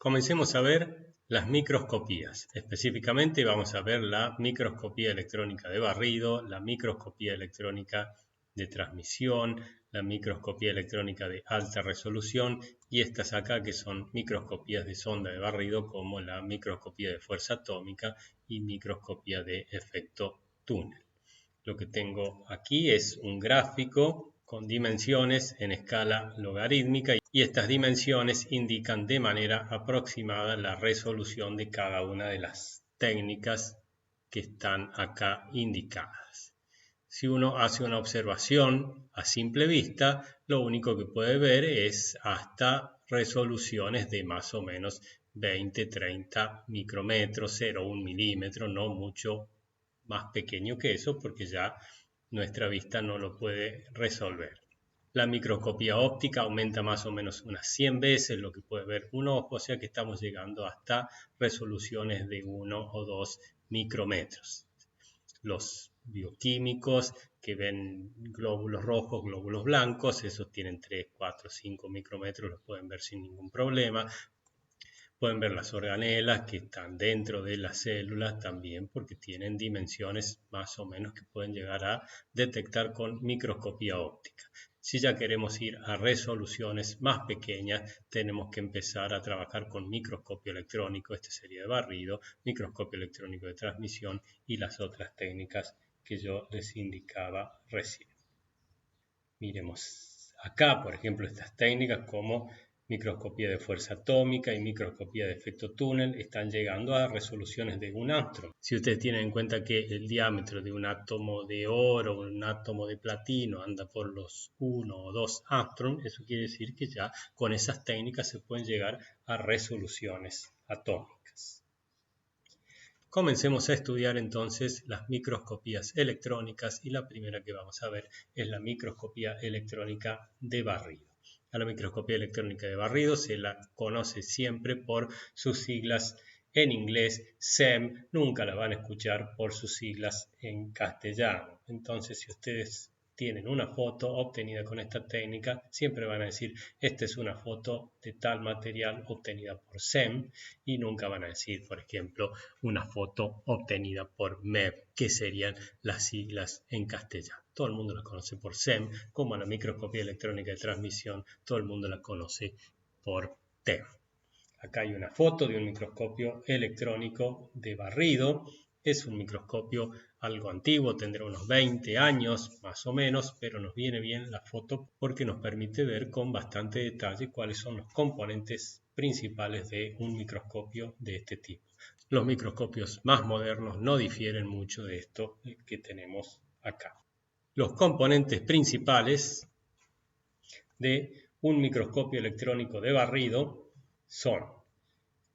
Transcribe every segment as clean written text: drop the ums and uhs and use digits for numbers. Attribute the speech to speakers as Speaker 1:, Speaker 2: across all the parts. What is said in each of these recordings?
Speaker 1: Comencemos a ver las microscopías. Específicamente vamos a ver la microscopía electrónica de barrido, la microscopía electrónica de transmisión, la microscopía electrónica de alta resolución y estas acá que son microscopías de sonda de barrido como la microscopía de fuerza atómica y microscopía de efecto túnel. Lo que tengo aquí es un gráfico con dimensiones en escala logarítmica y estas dimensiones indican de manera aproximada la resolución de cada una de las técnicas que están acá indicadas. Si uno hace una observación a simple vista, lo único que puede ver es hasta resoluciones de más o menos 20-30 micrómetros, 0,1 milímetro, no mucho más pequeño que eso porque ya nuestra vista no lo puede resolver. La microscopía óptica aumenta más o menos unas 100 veces lo que puede ver un ojo, o sea que estamos llegando hasta resoluciones de 1 o 2 micrómetros. Los bioquímicos que ven glóbulos rojos, glóbulos blancos, esos tienen 3, 4, 5 micrómetros, los pueden ver sin ningún problema. Pueden ver las organelas que están dentro de las células también porque tienen dimensiones más o menos que pueden llegar a detectar con microscopía óptica. Si ya queremos ir a resoluciones más pequeñas, tenemos que empezar a trabajar con microscopio electrónico, este sería de barrido, microscopio electrónico de transmisión y las otras técnicas que yo les indicaba recién. Miremos acá, por ejemplo, estas técnicas como microscopía de fuerza atómica y microscopía de efecto túnel están llegando a resoluciones de un átomo. Si ustedes tienen en cuenta que el diámetro de un átomo de oro o un átomo de platino anda por los 1 o 2 átomos, eso quiere decir que ya con esas técnicas se pueden llegar a resoluciones atómicas. Comencemos a estudiar entonces las microscopías electrónicas y la primera que vamos a ver es la microscopía electrónica de barrido. A la microscopía electrónica de barrido se la conoce siempre por sus siglas en inglés, SEM, nunca la van a escuchar por sus siglas en castellano. Entonces, si ustedes tienen una foto obtenida con esta técnica, siempre van a decir, esta es una foto de tal material obtenida por SEM, y nunca van a decir, por ejemplo, una foto obtenida por MEV, que serían las siglas en castellano. Todo el mundo la conoce por SEM, como la microscopía electrónica de transmisión, todo el mundo la conoce por TEM. Acá hay una foto de un microscopio electrónico de barrido. Es un microscopio algo antiguo, tendrá unos 20 años más o menos, pero nos viene bien la foto porque nos permite ver con bastante detalle cuáles son los componentes principales de un microscopio de este tipo. Los microscopios más modernos no difieren mucho de esto que tenemos acá. Los componentes principales de un microscopio electrónico de barrido son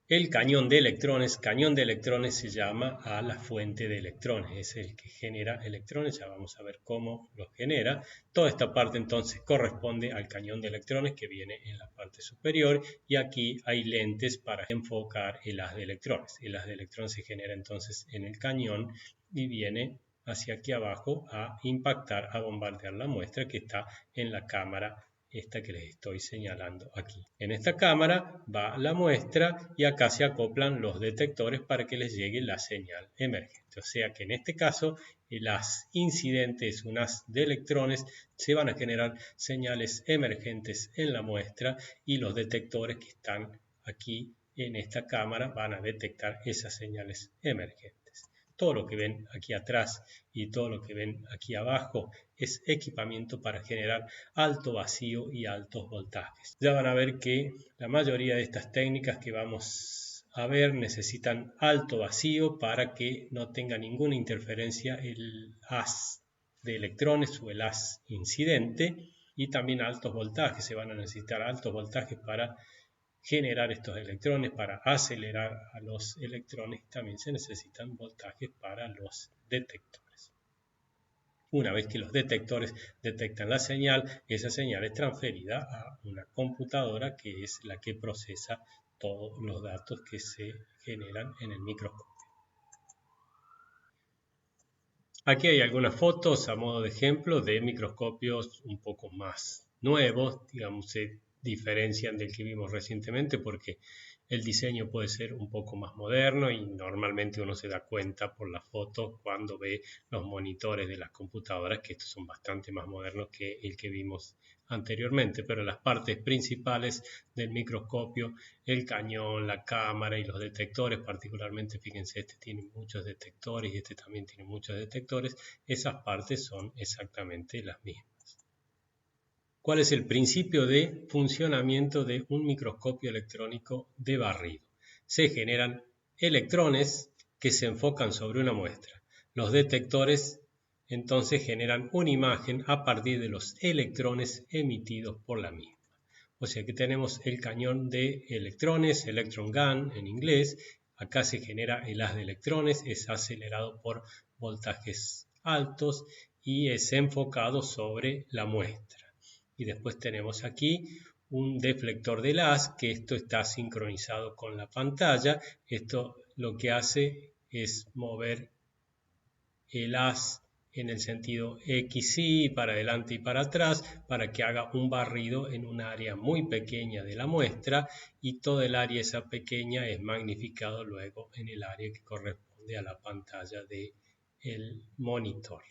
Speaker 1: el cañón de electrones. Cañón de electrones se llama a la fuente de electrones, es el que genera electrones, ya vamos a ver cómo los genera. Toda esta parte entonces corresponde al cañón de electrones que viene en la parte superior y aquí hay lentes para enfocar el haz de electrones. El haz de electrones se genera entonces en el cañón y viene hacia aquí abajo a impactar, a bombardear la muestra que está en la cámara esta que les estoy señalando aquí. En esta cámara va la muestra y acá se acoplan los detectores para que les llegue la señal emergente. O sea que en este caso el haz incidente es un haz de electrones, se van a generar señales emergentes en la muestra y los detectores que están aquí en esta cámara van a detectar esas señales emergentes. Todo lo que ven aquí atrás y todo lo que ven aquí abajo es equipamiento para generar alto vacío y altos voltajes. Ya van a ver que la mayoría de estas técnicas que vamos a ver necesitan alto vacío para que no tenga ninguna interferencia el haz de electrones o el haz incidente, y también altos voltajes. Se van a necesitar altos voltajes para generar estos electrones, para acelerar a los electrones, y también se necesitan voltajes para los detectores. Una vez que los detectores detectan la señal, esa señal es transferida a una computadora que es la que procesa todos los datos que se generan en el microscopio. Aquí hay algunas fotos a modo de ejemplo de microscopios un poco más nuevos, digamos diferencian del que vimos recientemente porque el diseño puede ser un poco más moderno y normalmente uno se da cuenta por la foto cuando ve los monitores de las computadoras que estos son bastante más modernos que el que vimos anteriormente, pero las partes principales del microscopio, el cañón, la cámara y los detectores, particularmente fíjense, este tiene muchos detectores y este también tiene muchos detectores, esas partes son exactamente las mismas. ¿Cuál es el principio de funcionamiento de un microscopio electrónico de barrido? Se generan electrones que se enfocan sobre una muestra. Los detectores entonces generan una imagen a partir de los electrones emitidos por la misma. O sea que tenemos el cañón de electrones, electron gun en inglés. Acá se genera el haz de electrones, es acelerado por voltajes altos y es enfocado sobre la muestra. Y después tenemos aquí un deflector del haz, que esto está sincronizado con la pantalla. Esto lo que hace es mover el haz en el sentido XY, para adelante y para atrás, para que haga un barrido en un área muy pequeña de la muestra y toda el área esa pequeña es magnificado luego en el área que corresponde a la pantalla del monitor.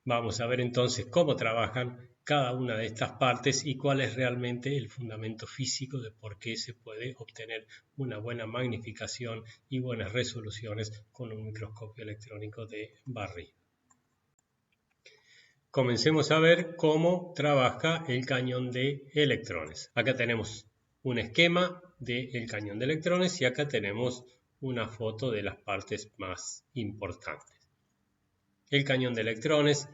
Speaker 1: Vamos a ver entonces cómo trabajan cada una de estas partes y cuál es realmente el fundamento físico de por qué se puede obtener una buena magnificación y buenas resoluciones con un microscopio electrónico de barrido. Comencemos a ver cómo trabaja el cañón de electrones. Acá tenemos un esquema del cañón de electrones y acá tenemos una foto de las partes más importantes. El cañón de electrones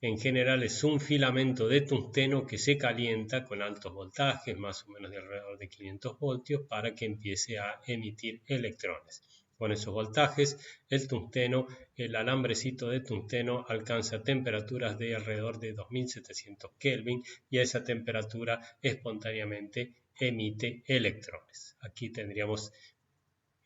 Speaker 1: en general es un filamento de tungsteno que se calienta con altos voltajes, más o menos de alrededor de 500 voltios, para que empiece a emitir electrones. Con esos voltajes, el tungsteno, el alambrecito de tungsteno alcanza temperaturas de alrededor de 2700 Kelvin y a esa temperatura espontáneamente emite electrones. Aquí tendríamos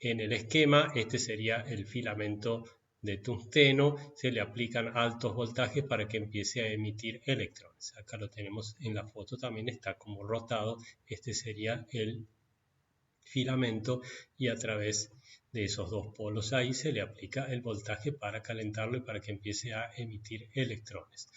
Speaker 1: en el esquema, este sería el filamento de tungsteno, se le aplican altos voltajes para que empiece a emitir electrones. Acá lo tenemos en la foto, también está como rotado, este sería el filamento y a través de esos dos polos ahí se le aplica el voltaje para calentarlo y para que empiece a emitir electrones.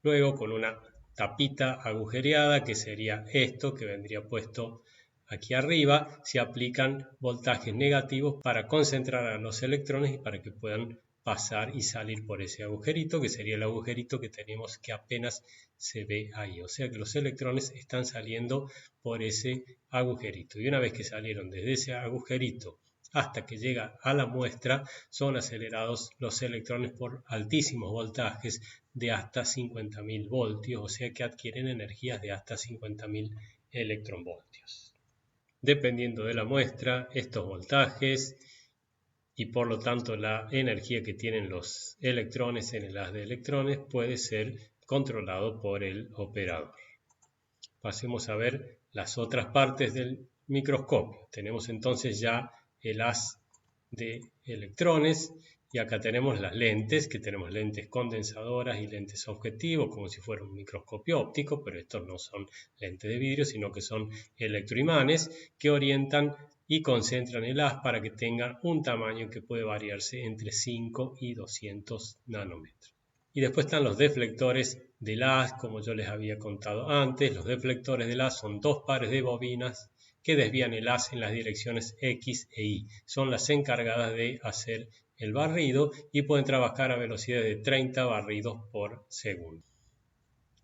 Speaker 1: Luego con una tapita agujereada, que sería esto que vendría puesto aquí arriba, se aplican voltajes negativos para concentrar a los electrones y para que puedan pasar y salir por ese agujerito, que sería el agujerito que tenemos que apenas se ve ahí. O sea que los electrones están saliendo por ese agujerito. Y una vez que salieron desde ese agujerito hasta que llega a la muestra, son acelerados los electrones por altísimos voltajes de hasta 50.000 voltios, o sea que adquieren energías de hasta 50.000 electronvoltios. Dependiendo de la muestra, estos voltajes y por lo tanto la energía que tienen los electrones en el haz de electrones puede ser controlado por el operador. Pasemos a ver las otras partes del microscopio. Tenemos entonces ya el haz de electrones y acá tenemos las lentes, que tenemos lentes condensadoras y lentes objetivos, como si fuera un microscopio óptico, pero estos no son lentes de vidrio, sino que son electroimanes que orientan y concentran el haz para que tengan un tamaño que puede variarse entre 5 y 200 nanómetros. Y después están los deflectores del haz, como yo les había contado antes. Los deflectores del haz son dos pares de bobinas que desvían el haz en las direcciones X e Y. Son las encargadas de hacer el barrido y pueden trabajar a velocidades de 30 barridos por segundo.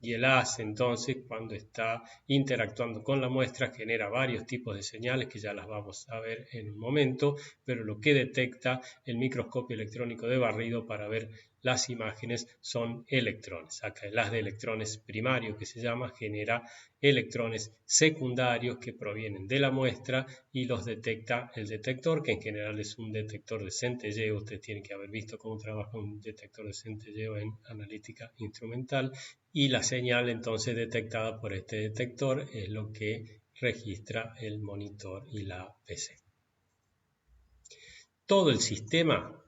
Speaker 1: Y el haz entonces, cuando está interactuando con la muestra, genera varios tipos de señales que ya las vamos a ver en un momento, pero lo que detecta el microscopio electrónico de barrido para ver las imágenes son electrones. Acá el haz de electrones primario, que se llama, genera electrones secundarios que provienen de la muestra y los detecta el detector, que en general es un detector de centelleo. Ustedes tienen que haber visto cómo trabaja un detector de centelleo en analítica instrumental. Y la señal entonces detectada por este detector es lo que registra el monitor y la PC. Todo el sistema,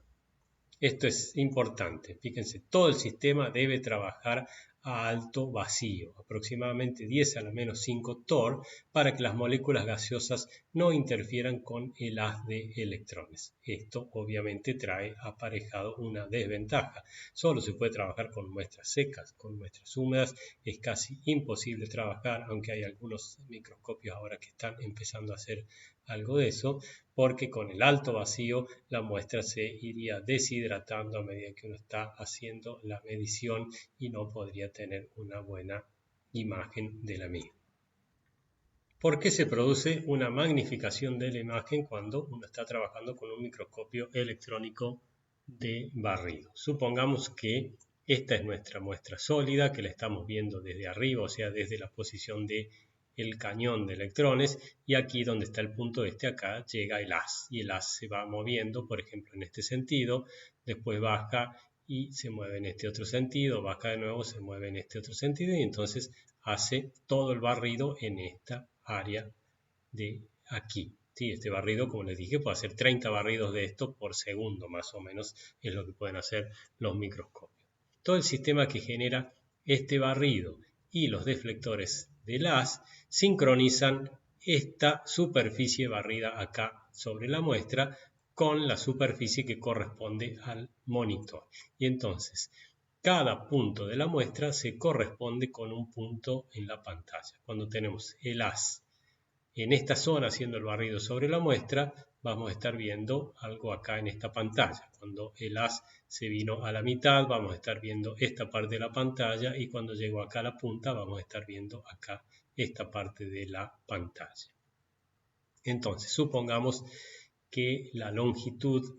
Speaker 1: esto es importante, fíjense, todo el sistema debe trabajar a alto vacío, aproximadamente 10 a la menos 5 torr, para que las moléculas gaseosas no interfieran con el haz de electrones. Esto obviamente trae aparejado una desventaja. Solo se puede trabajar con muestras secas, con muestras húmedas es casi imposible trabajar, aunque hay algunos microscopios ahora que están empezando a hacer algo de eso, porque con el alto vacío la muestra se iría deshidratando a medida que uno está haciendo la medición y no podría tener una buena imagen de la misma. ¿Por qué se produce una magnificación de la imagen cuando uno está trabajando con un microscopio electrónico de barrido? Supongamos que esta es nuestra muestra sólida, que la estamos viendo desde arriba, o sea, desde la posición de el cañón de electrones, y aquí donde está el punto acá llega el haz, y el haz se va moviendo, por ejemplo, en este sentido, después baja y se mueve en este otro sentido, baja de nuevo, se mueve en este otro sentido, y entonces hace todo el barrido en esta área de aquí. Sí, este barrido, como les dije, puede hacer 30 barridos de esto por segundo, más o menos, es lo que pueden hacer los microscopios. Todo el sistema que genera este barrido y los deflectores del haz sincronizan esta superficie barrida acá sobre la muestra con la superficie que corresponde al monitor. Y entonces, cada punto de la muestra se corresponde con un punto en la pantalla. Cuando tenemos el haz en esta zona haciendo el barrido sobre la muestra, vamos a estar viendo algo acá en esta pantalla. Cuando el haz se vino a la mitad, vamos a estar viendo esta parte de la pantalla, y cuando llego acá a la punta, vamos a estar viendo acá esta parte de la pantalla. Entonces, supongamos que la longitud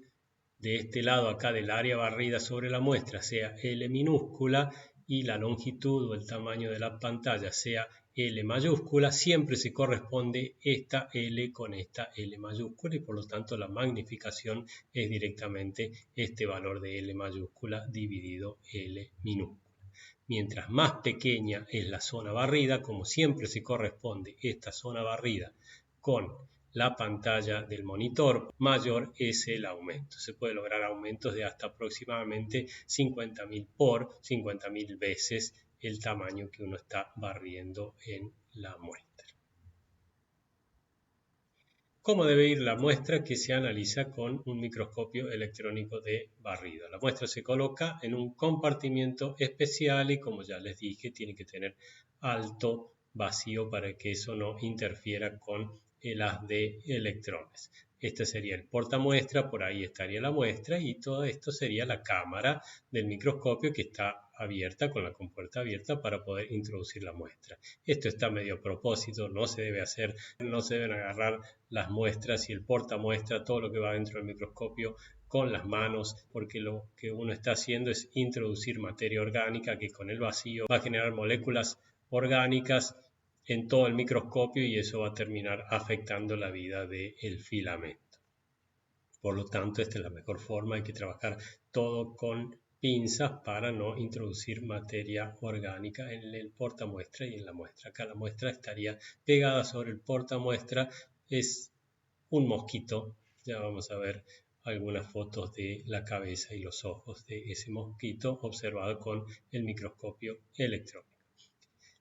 Speaker 1: de este lado acá del área barrida sobre la muestra sea L minúscula y la longitud o el tamaño de la pantalla sea L mayúscula, siempre se corresponde esta L con esta L mayúscula, y por lo tanto la magnificación es directamente este valor de L mayúscula dividido L minúscula. Mientras más pequeña es la zona barrida, como siempre se corresponde esta zona barrida con la pantalla del monitor, mayor es el aumento. Se puede lograr aumentos de hasta aproximadamente 50.000 por 50.000 veces el tamaño que uno está barriendo en la muestra. ¿Cómo debe ir la muestra que se analiza con un microscopio electrónico de barrido? La muestra se coloca en un compartimiento especial y, como ya les dije, tiene que tener alto vacío para que eso no interfiera con el haz de electrones. Este sería el portamuestra, por ahí estaría la muestra, y todo esto sería la cámara del microscopio que está abierta, con la compuerta abierta para poder introducir la muestra. Esto está medio a propósito, no se debe hacer, no se deben agarrar las muestras y el portamuestra, todo lo que va dentro del microscopio, con las manos, porque lo que uno está haciendo es introducir materia orgánica que con el vacío va a generar moléculas orgánicas en todo el microscopio, y eso va a terminar afectando la vida del filamento. Por lo tanto, esta es la mejor forma. Hay que trabajar todo con pinzas para no introducir materia orgánica en el portamuestra y en la muestra. Acá la muestra estaría pegada sobre el portamuestra. Es un mosquito. Ya vamos a ver algunas fotos de la cabeza y los ojos de ese mosquito observado con el microscopio electrónico.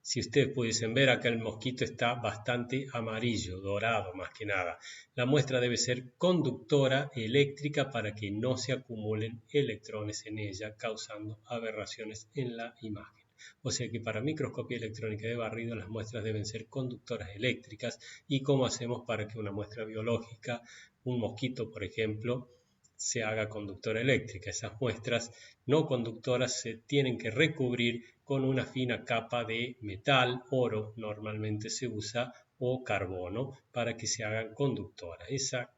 Speaker 1: Si ustedes pudiesen ver, acá el mosquito está bastante amarillo, dorado más que nada. La muestra debe ser conductora eléctrica para que no se acumulen electrones en ella, causando aberraciones en la imagen. O sea que para microscopía electrónica de barrido las muestras deben ser conductoras eléctricas. ¿Y cómo hacemos para que una muestra biológica, un mosquito por ejemplo, se haga conductora eléctrica? Esas muestras no conductoras se tienen que recubrir con una fina capa de metal, oro normalmente se usa, o carbono, para que se hagan conductoras. Esa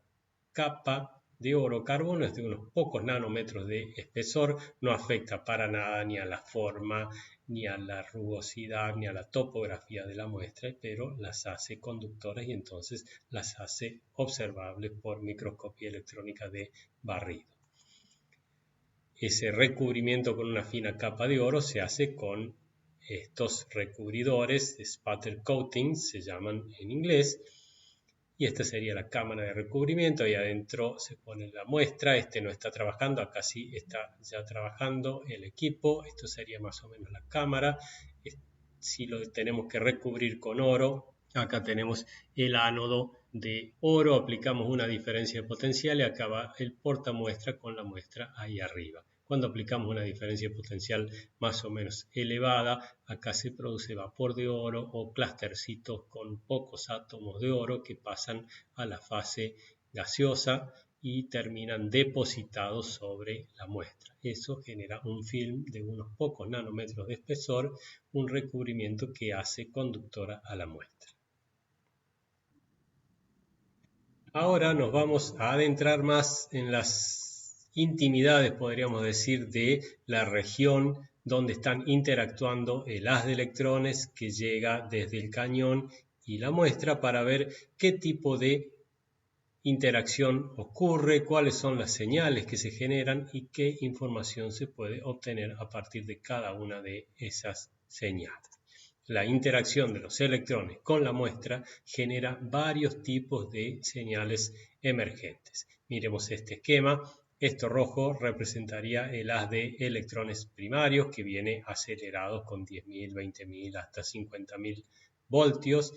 Speaker 1: capa de oro o carbono es de unos pocos nanómetros de espesor, no afecta para nada ni a la forma, ni a la rugosidad, ni a la topografía de la muestra, pero las hace conductoras y entonces las hace observables por microscopía electrónica de barrido. Ese recubrimiento con una fina capa de oro se hace con estos recubridores, spatter coating se llaman en inglés, y esta sería la cámara de recubrimiento. Ahí adentro se pone la muestra. Este no está trabajando, acá sí está ya trabajando el equipo. Esto sería más o menos la cámara. Si lo tenemos que recubrir con oro, acá tenemos el ánodo de oro, aplicamos una diferencia de potencial y acá va el portamuestra con la muestra ahí arriba. Cuando aplicamos una diferencia potencial más o menos elevada, acá se produce vapor de oro o clustercitos con pocos átomos de oro que pasan a la fase gaseosa y terminan depositados sobre la muestra. Eso genera un film de unos pocos nanómetros de espesor, un recubrimiento que hace conductora a la muestra. Ahora nos vamos a adentrar más en las intimidades, podríamos decir, de la región donde están interactuando el haz de electrones que llega desde el cañón y la muestra para ver qué tipo de interacción ocurre, cuáles son las señales que se generan y qué información se puede obtener a partir de cada una de esas señales. La interacción de los electrones con la muestra genera varios tipos de señales emergentes. Miremos este esquema. Esto rojo representaría el haz de electrones primarios que viene acelerado con 10.000, 20.000 hasta 50.000 voltios.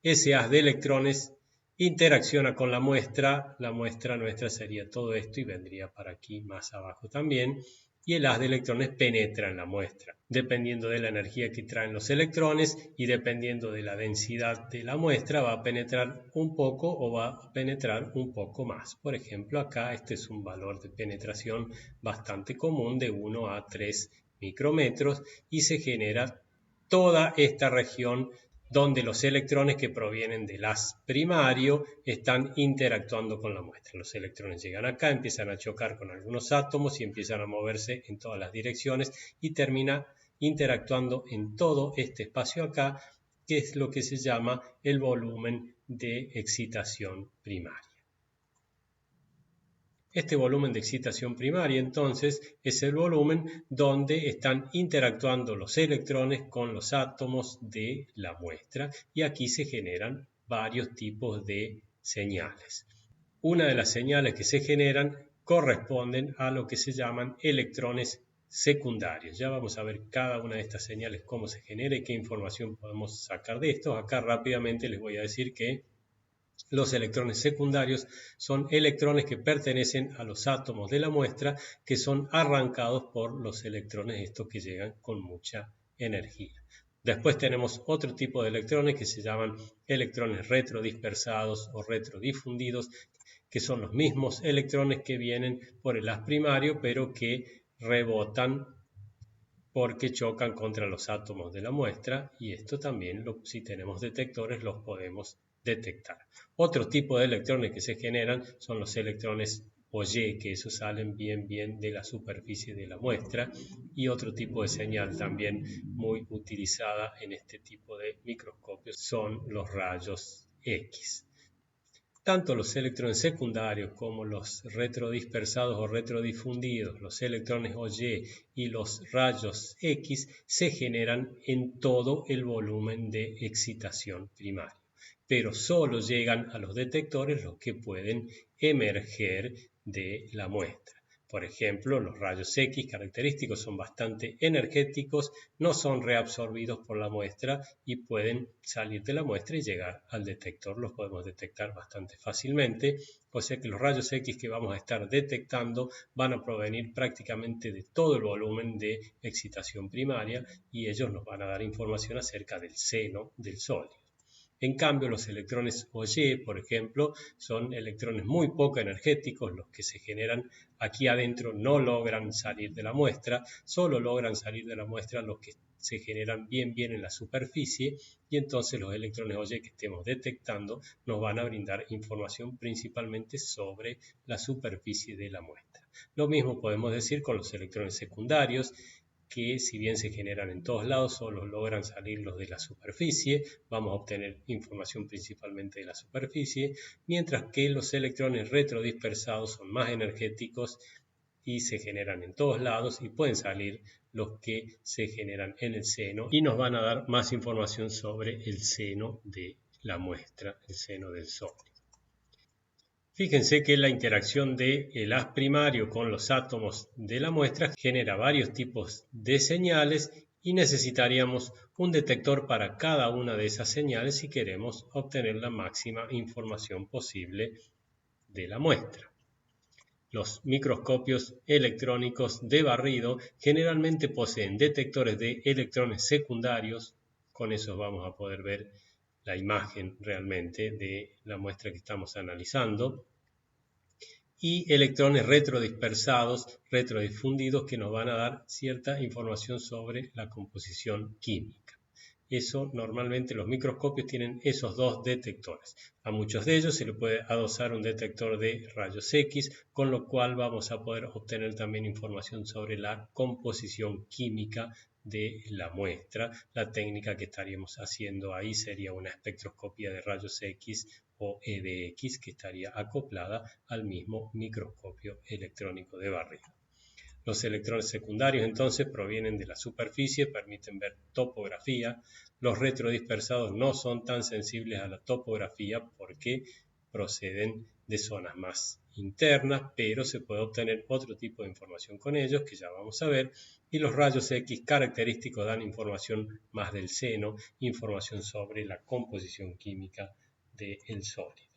Speaker 1: Ese haz de electrones interacciona con la muestra nuestra sería todo esto y vendría para aquí más abajo también. Y el haz de electrones penetra en la muestra. Dependiendo de la energía que traen los electrones y dependiendo de la densidad de la muestra, va a penetrar un poco o va a penetrar un poco más. Por ejemplo, acá este es un valor de penetración bastante común de 1 a 3 micrómetros y se genera toda esta región donde los electrones que provienen del haz primario están interactuando con la muestra. Los electrones llegan acá, empiezan a chocar con algunos átomos y empiezan a moverse en todas las direcciones y termina interactuando en todo este espacio acá, que es lo que se llama el volumen de excitación primaria. Este volumen de excitación primaria, entonces, es el volumen donde están interactuando los electrones con los átomos de la muestra y aquí se generan varios tipos de señales. Una de las señales que se generan corresponden a lo que se llaman electrones secundarios. Ya vamos a ver cada una de estas señales, cómo se genera y qué información podemos sacar de esto. Acá rápidamente les voy a decir que los electrones secundarios son electrones que pertenecen a los átomos de la muestra que son arrancados por los electrones estos que llegan con mucha energía. Después tenemos otro tipo de electrones que se llaman electrones retrodispersados o retrodifundidos, que son los mismos electrones que vienen por el haz primario pero que rebotan porque chocan contra los átomos de la muestra y esto también, si tenemos detectores, los podemos detectar. Otro tipo de electrones que se generan son los electrones Auger, que esos salen bien de la superficie de la muestra, y otro tipo de señal también muy utilizada en este tipo de microscopios son los rayos X. Tanto los electrones secundarios como los retrodispersados o retrodifundidos, los electrones Auger y los rayos X se generan en todo el volumen de excitación primaria, pero solo llegan a los detectores los que pueden emerger de la muestra. Por ejemplo, los rayos X característicos son bastante energéticos, no son reabsorbidos por la muestra y pueden salir de la muestra y llegar al detector. Los podemos detectar bastante fácilmente, o sea que los rayos X que vamos a estar detectando van a provenir prácticamente de todo el volumen de excitación primaria y ellos nos van a dar información acerca del seno del sólido. En cambio, los electrones Auger, por ejemplo, son electrones muy poco energéticos, los que se generan aquí adentro no logran salir de la muestra, solo logran salir de la muestra los que se generan bien en la superficie y entonces los electrones Auger que estemos detectando nos van a brindar información principalmente sobre la superficie de la muestra. Lo mismo podemos decir con los electrones secundarios, que si bien se generan en todos lados, solo logran salir los de la superficie, vamos a obtener información principalmente de la superficie, mientras que los electrones retrodispersados son más energéticos y se generan en todos lados y pueden salir los que se generan en el seno y nos van a dar más información sobre el seno de la muestra, el seno del sólido. Fíjense que la interacción del haz primario con los átomos de la muestra genera varios tipos de señales y necesitaríamos un detector para cada una de esas señales si queremos obtener la máxima información posible de la muestra. Los microscopios electrónicos de barrido generalmente poseen detectores de electrones secundarios, con eso vamos a poder ver la imagen realmente de la muestra que estamos analizando, y electrones retrodispersados, retrodifundidos, que nos van a dar cierta información sobre la composición química. Eso normalmente los microscopios tienen esos dos detectores. A muchos de ellos se le puede adosar un detector de rayos X, con lo cual vamos a poder obtener también información sobre la composición química de la muestra. La técnica que estaríamos haciendo ahí sería una espectroscopía de rayos X o EDX, que estaría acoplada al mismo microscopio electrónico de barrido. Los electrones secundarios entonces provienen de la superficie, permiten ver topografía. Los retrodispersados no son tan sensibles a la topografía porque proceden de zonas más internas, pero se puede obtener otro tipo de información con ellos que ya vamos a ver. Y los rayos X característicos dan información más del seno, información sobre la composición química del sólido.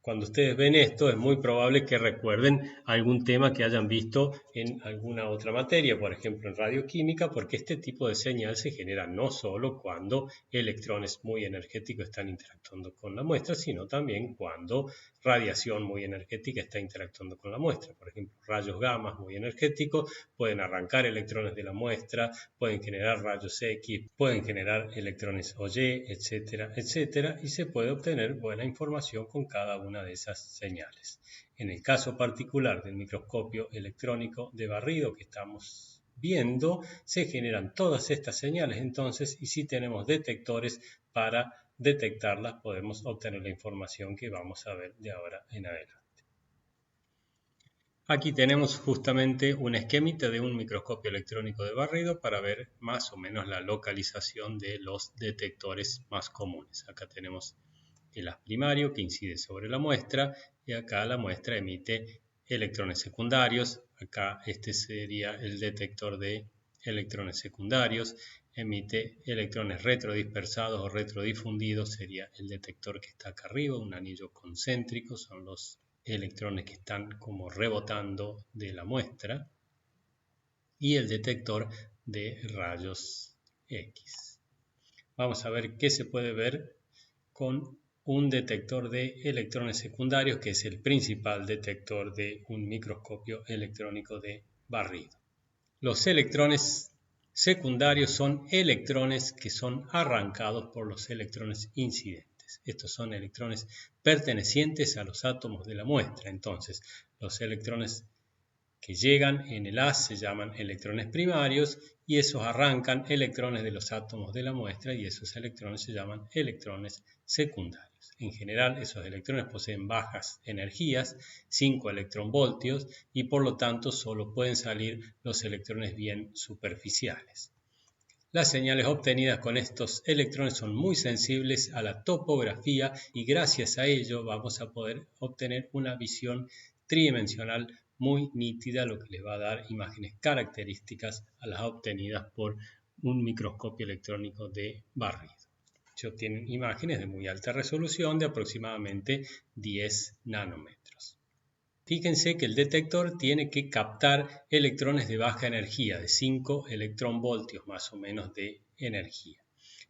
Speaker 1: Cuando ustedes ven esto, es muy probable que recuerden algún tema que hayan visto en alguna otra materia, por ejemplo en radioquímica, porque este tipo de señal se genera no solo cuando electrones muy energéticos están interactuando con la muestra, sino también cuando radiación muy energética está interactuando con la muestra. Por ejemplo, rayos gamma muy energéticos pueden arrancar electrones de la muestra, pueden generar rayos X, pueden generar electrones OY, etcétera, etcétera, y se puede obtener buena información con cada una de esas señales. En el caso particular del microscopio electrónico de barrido que estamos viendo, se generan todas estas señales entonces, y si tenemos detectores para detectarlas, podemos obtener la información que vamos a ver de ahora en adelante. Aquí tenemos justamente un esquemita de un microscopio electrónico de barrido para ver más o menos la localización de los detectores más comunes. Acá tenemos el haz primario que incide sobre la muestra y acá la muestra emite electrones secundarios. Acá este sería el detector de electrones secundarios. Emite electrones retrodispersados o retrodifundidos, sería el detector que está acá arriba, un anillo concéntrico, son los electrones que están como rebotando de la muestra, y el detector de rayos X. Vamos a ver qué se puede ver con un detector de electrones secundarios, que es el principal detector de un microscopio electrónico de barrido. Los electrones secundarios son electrones que son arrancados por los electrones incidentes. Estos son electrones pertenecientes a los átomos de la muestra. Entonces, los electrones que llegan en el haz se llaman electrones primarios y esos arrancan electrones de los átomos de la muestra y esos electrones se llaman electrones secundarios. En general, esos electrones poseen bajas energías, 5 electronvoltios, y por lo tanto solo pueden salir los electrones bien superficiales. Las señales obtenidas con estos electrones son muy sensibles a la topografía y gracias a ello vamos a poder obtener una visión tridimensional muy nítida, lo que les va a dar imágenes características a las obtenidas por un microscopio electrónico de barrido. Tienen imágenes de muy alta resolución de aproximadamente 10 nanómetros. Fíjense que el detector tiene que captar electrones de baja energía, de 5 electronvoltios más o menos de energía.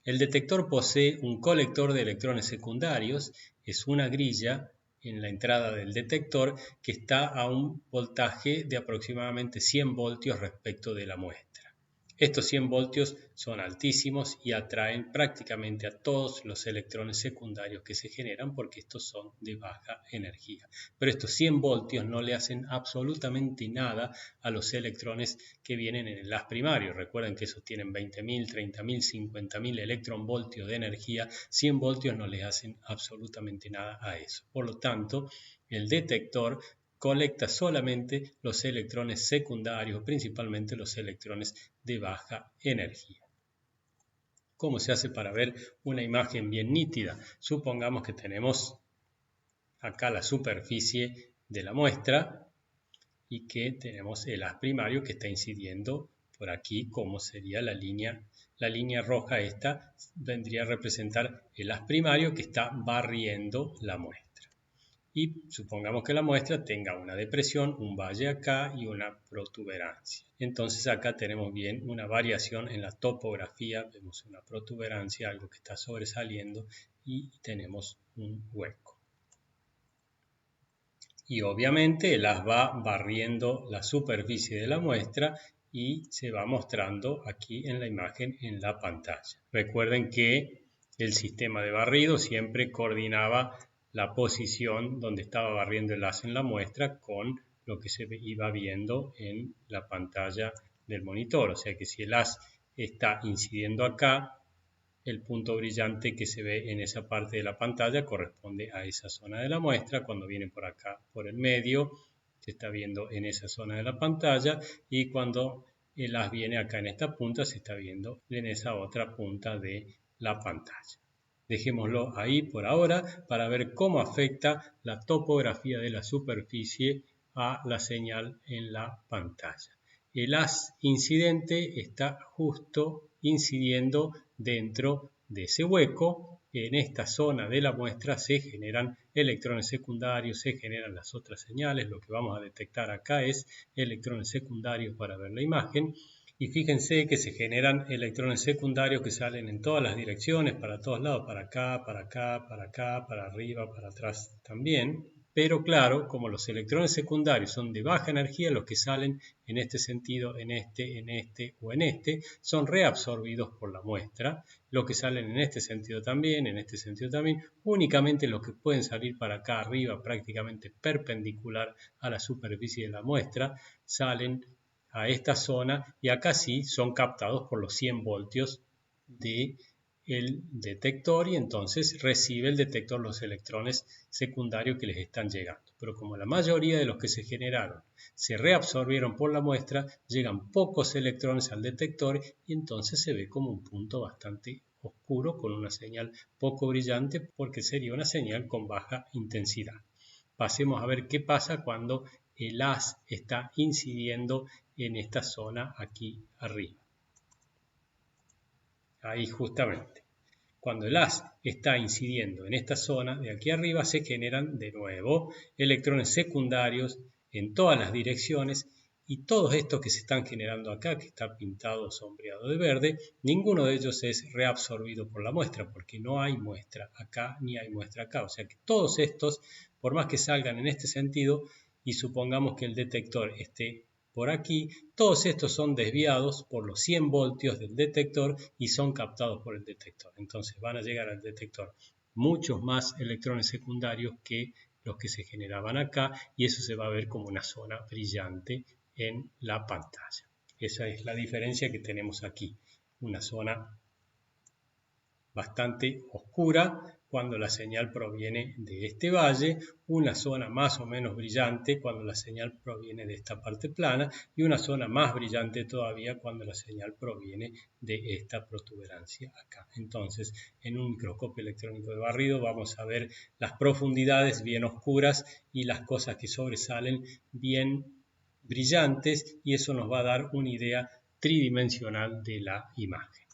Speaker 1: El detector posee un colector de electrones secundarios, es una grilla en la entrada del detector que está a un voltaje de aproximadamente 100 voltios respecto de la muestra. Estos 100 voltios son altísimos y atraen prácticamente a todos los electrones secundarios que se generan porque estos son de baja energía. Pero estos 100 voltios no le hacen absolutamente nada a los electrones que vienen en el haz primario. Recuerden que esos tienen 20.000, 30.000, 50.000 electronvoltios de energía. 100 voltios no les hacen absolutamente nada a eso. Por lo tanto, el detector colecta solamente los electrones secundarios, principalmente los electrones de baja energía. ¿Cómo se hace para ver una imagen bien nítida? Supongamos que tenemos acá la superficie de la muestra y que tenemos el haz primario que está incidiendo por aquí, como sería la línea roja. Esta vendría a representar el haz primario que está barriendo la muestra. Y supongamos que la muestra tenga una depresión, un valle acá y una protuberancia. Entonces acá tenemos bien una variación en la topografía, vemos una protuberancia, algo que está sobresaliendo y tenemos un hueco. Y obviamente el haz va barriendo la superficie de la muestra y se va mostrando aquí en la imagen en la pantalla. Recuerden que el sistema de barrido siempre coordinaba la posición donde estaba barriendo el haz en la muestra con lo que se iba viendo en la pantalla del monitor. O sea que si el haz está incidiendo acá, el punto brillante que se ve en esa parte de la pantalla corresponde a esa zona de la muestra. Cuando viene por acá, por el medio, se está viendo en esa zona de la pantalla, y cuando el haz viene acá en esta punta, se está viendo en esa otra punta de la pantalla. Dejémoslo ahí por ahora para ver cómo afecta la topografía de la superficie a la señal en la pantalla. El haz incidente está justo incidiendo dentro de ese hueco. En esta zona de la muestra se generan electrones secundarios, se generan las otras señales. Lo que vamos a detectar acá es electrones secundarios para ver la imagen. Y fíjense que se generan electrones secundarios que salen en todas las direcciones, para todos lados, para acá, para acá, para acá, para arriba, para atrás también. Pero claro, como los electrones secundarios son de baja energía, los que salen en este sentido, en este o en este, son reabsorbidos por la muestra. Los que salen en este sentido también, en este sentido también. Únicamente los que pueden salir para acá arriba, prácticamente perpendicular a la superficie de la muestra, salen a esta zona, y acá sí son captados por los 100 voltios del detector, y entonces recibe el detector los electrones secundarios que les están llegando. Pero como la mayoría de los que se generaron se reabsorbieron por la muestra, llegan pocos electrones al detector y entonces se ve como un punto bastante oscuro con una señal poco brillante, porque sería una señal con baja intensidad. Pasemos a ver qué pasa cuando el haz está incidiendo en esta zona aquí arriba. Ahí justamente. Cuando el haz está incidiendo en esta zona de aquí arriba, se generan de nuevo electrones secundarios en todas las direcciones, y todos estos que se están generando acá, que está pintado o sombreado de verde, ninguno de ellos es reabsorbido por la muestra, porque no hay muestra acá ni hay muestra acá. O sea que todos estos, por más que salgan en este sentido, y supongamos que el detector esté por aquí, todos estos son desviados por los 100 voltios del detector y son captados por el detector. Entonces van a llegar al detector muchos más electrones secundarios que los que se generaban acá, y eso se va a ver como una zona brillante en la pantalla. Esa es la diferencia que tenemos aquí. Una zona bastante oscura cuando la señal proviene de este valle, una zona más o menos brillante cuando la señal proviene de esta parte plana, y una zona más brillante todavía cuando la señal proviene de esta protuberancia acá. Entonces, en un microscopio electrónico de barrido vamos a ver las profundidades bien oscuras y las cosas que sobresalen bien brillantes, y eso nos va a dar una idea tridimensional de la imagen.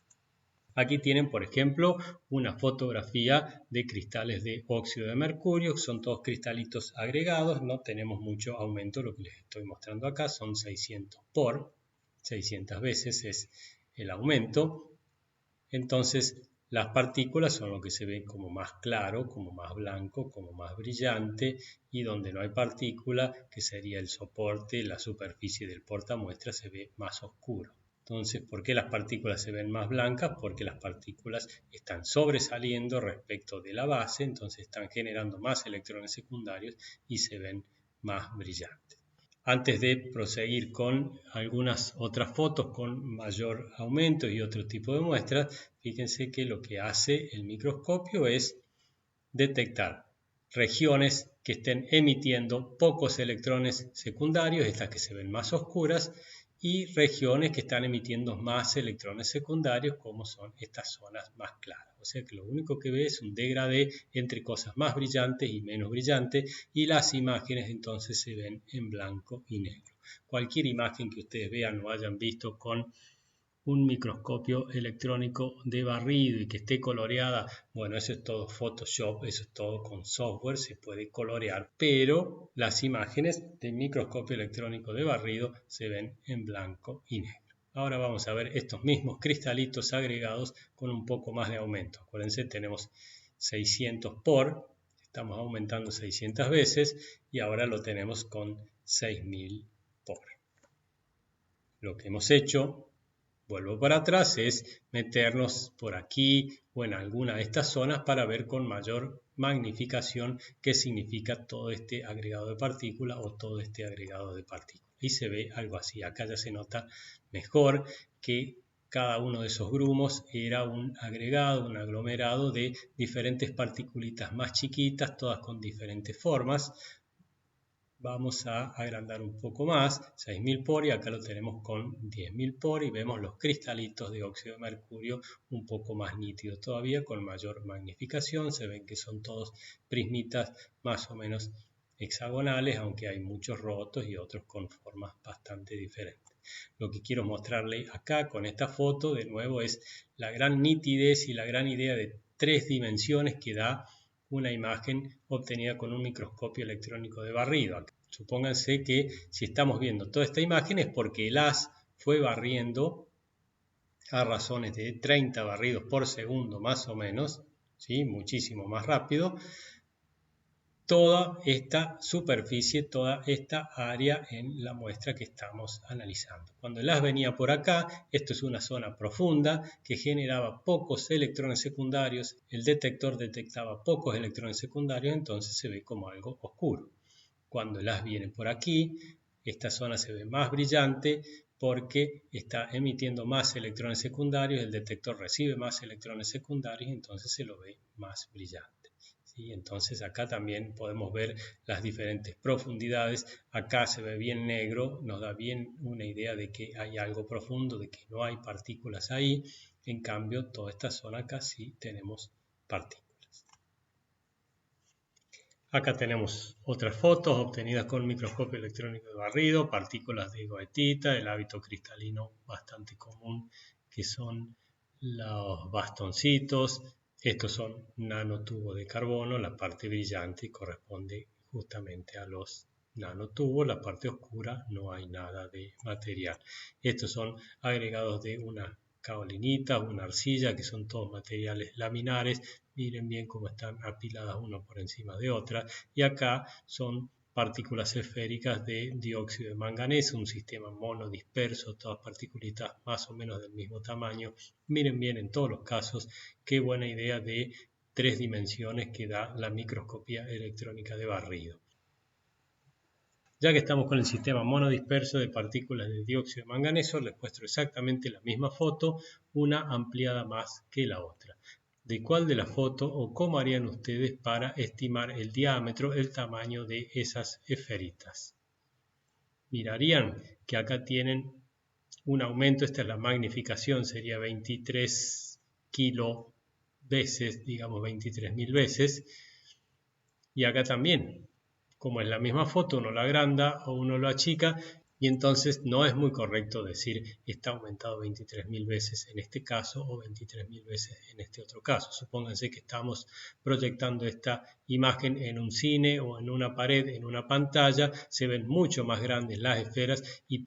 Speaker 1: Aquí tienen, por ejemplo, una fotografía de cristales de óxido de mercurio. Son todos cristalitos agregados, no tenemos mucho aumento. Lo que les estoy mostrando acá son 600 por 600 veces es el aumento. Entonces, las partículas son lo que se ve como más claro, como más blanco, como más brillante, y donde no hay partícula, que sería el soporte, la superficie del portamuestra, se ve más oscuro. Entonces, ¿por qué las partículas se ven más blancas? Porque las partículas están sobresaliendo respecto de la base, entonces están generando más electrones secundarios y se ven más brillantes. Antes de proseguir con algunas otras fotos con mayor aumento y otro tipo de muestras, fíjense que lo que hace el microscopio es detectar regiones que estén emitiendo pocos electrones secundarios, estas que se ven más oscuras, y regiones que están emitiendo más electrones secundarios, como son estas zonas más claras. O sea que lo único que ve es un degradé entre cosas más brillantes y menos brillantes, y las imágenes entonces se ven en blanco y negro. Cualquier imagen que ustedes vean o hayan visto con un microscopio electrónico de barrido y que esté coloreada, bueno, eso es todo Photoshop, eso es todo con software, se puede colorear, pero las imágenes de microscopio electrónico de barrido se ven en blanco y negro. Ahora vamos a ver estos mismos cristalitos agregados con un poco más de aumento. Acuérdense, tenemos 600 por, estamos aumentando 600 veces y ahora lo tenemos con 6000 por. Lo que hemos hecho, vuelvo para atrás, es meternos por aquí o en alguna de estas zonas para ver con mayor magnificación qué significa todo este agregado de partículas o todo este agregado de partículas. Y se ve algo así. Acá ya se nota mejor que cada uno de esos grumos era un agregado, un aglomerado de diferentes particulitas más chiquitas, todas con diferentes formas. Vamos a agrandar un poco más, 6000 por, y acá lo tenemos con 10.000 por, y vemos los cristalitos de óxido de mercurio un poco más nítidos todavía, con mayor magnificación. Se ven que son todos prismitas más o menos hexagonales, aunque hay muchos rotos y otros con formas bastante diferentes. Lo que quiero mostrarle acá con esta foto de nuevo es la gran nitidez y la gran idea de 3 dimensiones que da una imagen obtenida con un microscopio electrónico de barrido. Supónganse que si estamos viendo toda esta imagen es porque el haz fue barriendo a razones de 30 barridos por segundo más o menos, ¿sí? Muchísimo más rápido, toda esta superficie, toda esta área en la muestra que estamos analizando. Cuando el haz venía por acá, esto es una zona profunda que generaba pocos electrones secundarios, el detector detectaba pocos electrones secundarios, entonces se ve como algo oscuro. Cuando el haz viene por aquí, esta zona se ve más brillante porque está emitiendo más electrones secundarios, el detector recibe más electrones secundarios, entonces se lo ve más brillante. ¿Sí? Entonces acá también podemos ver las diferentes profundidades. Acá se ve bien negro, nos da bien una idea de que hay algo profundo, de que no hay partículas ahí. En cambio, toda esta zona acá sí tenemos partículas. Acá tenemos otras fotos obtenidas con microscopio electrónico de barrido, partículas de goetita, el hábito cristalino bastante común que son los bastoncitos. Estos son nanotubos de carbono, la parte brillante corresponde justamente a los nanotubos, la parte oscura no hay nada de material. Estos son agregados de una kaolinita, una arcilla, que son todos materiales laminares. Miren bien cómo están apiladas una por encima de otra. Y acá son partículas esféricas de dióxido de manganeso, un sistema monodisperso, todas partículitas más o menos del mismo tamaño. Miren bien en todos los casos qué buena idea de 3 dimensiones que da la microscopía electrónica de barrido. Ya que estamos con el sistema monodisperso de partículas de dióxido de manganeso, les muestro exactamente la misma foto, una ampliada más que la otra. ¿De cuál de la foto o cómo harían ustedes para estimar el diámetro, el tamaño de esas esferitas? Mirarían que acá tienen un aumento, esta es la magnificación, sería 23 kilo veces, digamos 23.000 veces, y acá también. Como es la misma foto, uno la agranda o uno lo achica, y entonces no es muy correcto decir está aumentado 23.000 veces en este caso o 23.000 veces en este otro caso. Supónganse que estamos proyectando esta imagen en un cine o en una pared, en una pantalla, se ven mucho más grandes las esferas y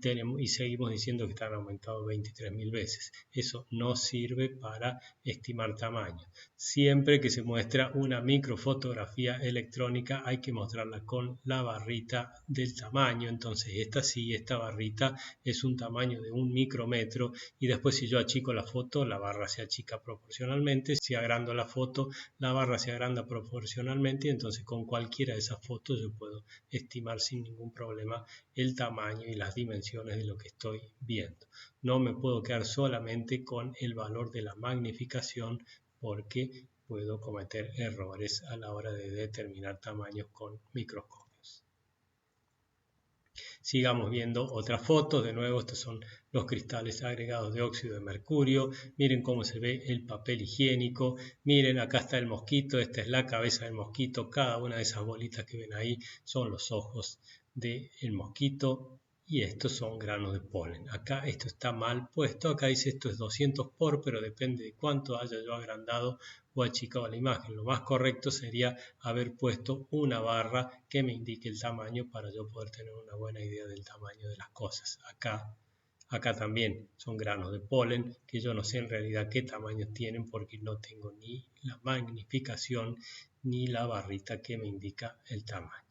Speaker 1: seguimos diciendo que están aumentados 23.000 veces. Eso no sirve para estimar tamaño. Siempre que se muestra una microfotografía electrónica hay que mostrarla con la barrita del tamaño. Entonces esta barrita es un tamaño de 1 micrómetro, y después si yo achico la foto, la barra se achica proporcionalmente. Si agrando la foto, la barra se agranda proporcionalmente, y entonces con cualquiera de esas fotos yo puedo estimar sin ningún problema el tamaño y las dimensiones de lo que estoy viendo. No me puedo quedar solamente con el valor de la magnificación, porque puedo cometer errores a la hora de determinar tamaños con microscopios. Sigamos viendo otras fotos. De nuevo, estos son los cristales agregados de óxido de mercurio. Miren cómo se ve el papel higiénico. Miren, acá está el mosquito. Esta es la cabeza del mosquito. Cada una de esas bolitas que ven ahí son los ojos del mosquito. Y estos son granos de polen. Acá esto está mal puesto. Acá dice esto es 200 por, pero depende de cuánto haya yo agrandado o achicado la imagen. Lo más correcto sería haber puesto una barra que me indique el tamaño para yo poder tener una buena idea del tamaño de las cosas. Acá también son granos de polen que yo no sé en realidad qué tamaño tienen porque no tengo ni la magnificación ni la barrita que me indica el tamaño.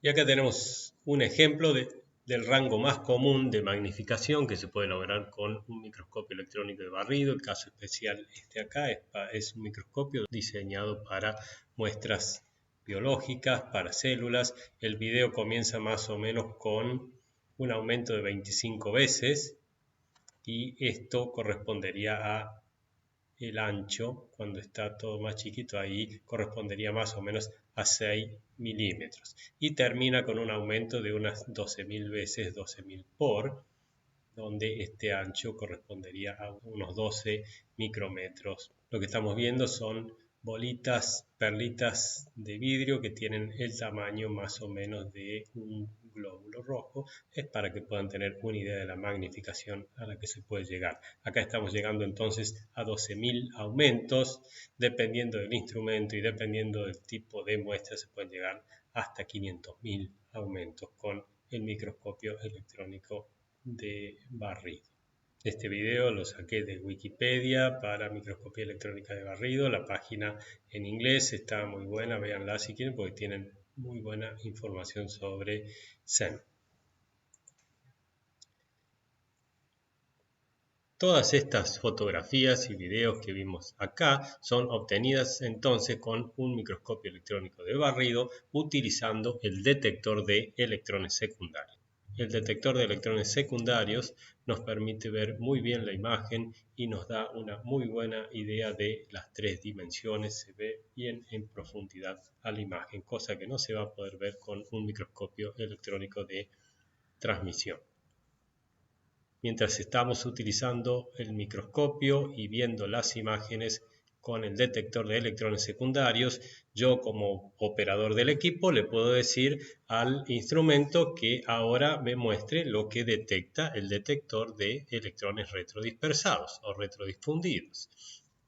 Speaker 1: Y acá tenemos un ejemplo del rango más común de magnificación que se puede lograr con un microscopio electrónico de barrido. El caso especial acá es un microscopio diseñado para muestras biológicas, para células. El video comienza más o menos con un aumento de 25 veces y esto correspondería a el ancho, cuando está todo más chiquito, ahí correspondería más o menos a 6 milímetros. Y termina con un aumento de unas 12.000 veces, 12.000 por, donde este ancho correspondería a unos 12 micrómetros. Lo que estamos viendo son bolitas, perlitas de vidrio que tienen el tamaño más o menos de un glóbulo rojo. Es para que puedan tener una idea de la magnificación a la que se puede llegar. Acá estamos llegando entonces a 12.000 aumentos. Dependiendo del instrumento y dependiendo del tipo de muestra se pueden llegar hasta 500.000 aumentos con el microscopio electrónico de barrido. Este video lo saqué de Wikipedia para microscopía electrónica de barrido. La página en inglés está muy buena, véanla si quieren porque tienen muy buena información sobre SEM. Todas estas fotografías y videos que vimos acá son obtenidas entonces con un microscopio electrónico de barrido utilizando el detector de electrones secundarios. El detector de electrones secundarios nos permite ver muy bien la imagen y nos da una muy buena idea de las tres dimensiones. Se ve bien en profundidad a la imagen, cosa que no se va a poder ver con un microscopio electrónico de transmisión. Mientras estamos utilizando el microscopio y viendo las imágenes con el detector de electrones secundarios, yo como operador del equipo le puedo decir al instrumento que ahora me muestre lo que detecta el detector de electrones retrodispersados o retrodifundidos.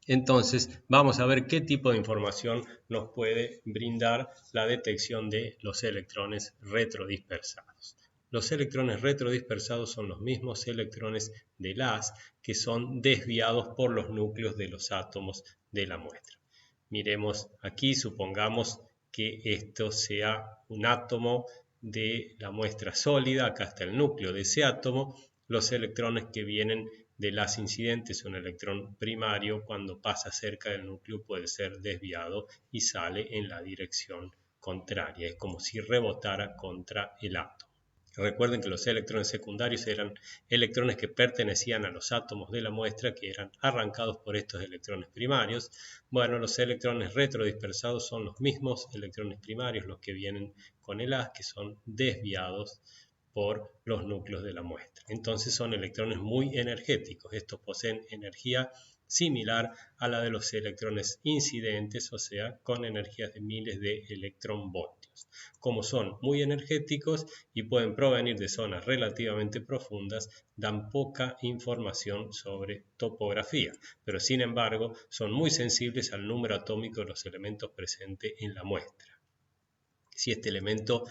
Speaker 1: Entonces vamos a ver qué tipo de información nos puede brindar la detección de los electrones retrodispersados. Los electrones retrodispersados son los mismos electrones del haz que son desviados por los núcleos de los átomos de la muestra. Miremos aquí, supongamos que esto sea un átomo de la muestra sólida, acá está el núcleo de ese átomo. Los electrones que vienen del haz incidente es un electrón primario, cuando pasa cerca del núcleo puede ser desviado y sale en la dirección contraria, es como si rebotara contra el átomo. Recuerden que los electrones secundarios eran electrones que pertenecían a los átomos de la muestra que eran arrancados por estos electrones primarios. Bueno, los electrones retrodispersados son los mismos electrones primarios, los que vienen con el haz, que son desviados por los núcleos de la muestra. Entonces son electrones muy energéticos. Estos poseen energía similar a la de los electrones incidentes, o sea, con energías de miles de electronvoltios. Como son muy energéticos y pueden provenir de zonas relativamente profundas, dan poca información sobre topografía, pero sin embargo son muy sensibles al número atómico de los elementos presentes en la muestra. Si este elemento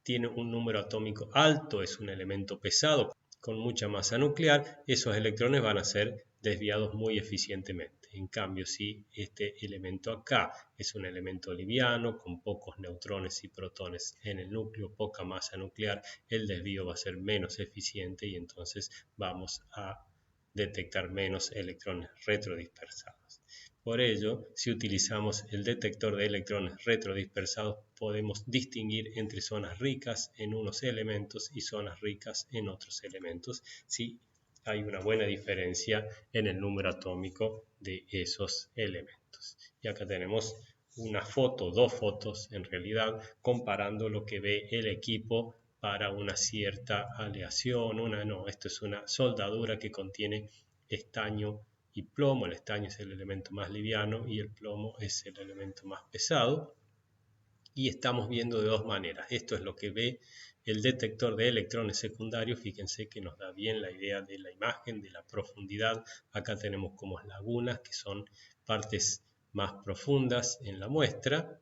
Speaker 1: tiene un número atómico alto, es un elemento pesado con mucha masa nuclear, esos electrones van a ser desviados muy eficientemente. En cambio, si este elemento acá es un elemento liviano, con pocos neutrones y protones en el núcleo, poca masa nuclear, el desvío va a ser menos eficiente y entonces vamos a detectar menos electrones retrodispersados. Por ello, si utilizamos el detector de electrones retrodispersados, podemos distinguir entre zonas ricas en unos elementos y zonas ricas en otros elementos, si hay una buena diferencia en el número atómico de esos elementos. Y acá tenemos una foto, dos fotos en realidad, comparando lo que ve el equipo para una cierta aleación, no, esto es una soldadura que contiene estaño y plomo. El estaño es el elemento más liviano y el plomo es el elemento más pesado. Y estamos viendo de dos maneras. Esto es lo que ve el detector de electrones secundarios. Fíjense que nos da bien la idea de la imagen, de la profundidad. Acá tenemos como lagunas, que son partes más profundas en la muestra.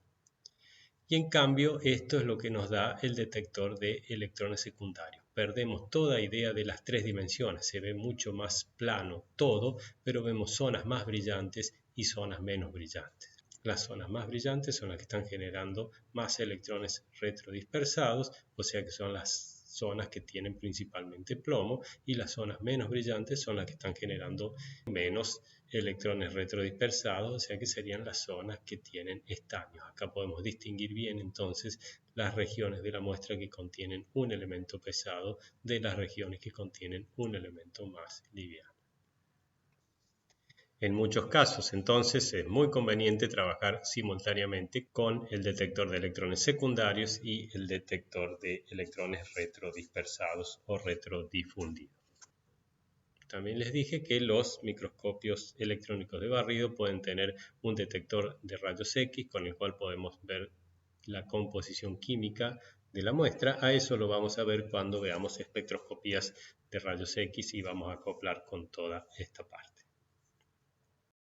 Speaker 1: Y en cambio, esto es lo que nos da el detector de electrones secundarios. Perdemos toda idea de las tres dimensiones. Se ve mucho más plano todo, pero vemos zonas más brillantes y zonas menos brillantes. Las zonas más brillantes son las que están generando más electrones retrodispersados, o sea que son las zonas que tienen principalmente plomo, y las zonas menos brillantes son las que están generando menos electrones retrodispersados, o sea que serían las zonas que tienen estaños. Acá podemos distinguir bien entonces las regiones de la muestra que contienen un elemento pesado de las regiones que contienen un elemento más liviano. En muchos casos, entonces, es muy conveniente trabajar simultáneamente con el detector de electrones secundarios y el detector de electrones retrodispersados o retrodifundidos. También les dije que los microscopios electrónicos de barrido pueden tener un detector de rayos X con el cual podemos ver la composición química de la muestra. A eso lo vamos a ver cuando veamos espectroscopías de rayos X y vamos a acoplar con toda esta parte.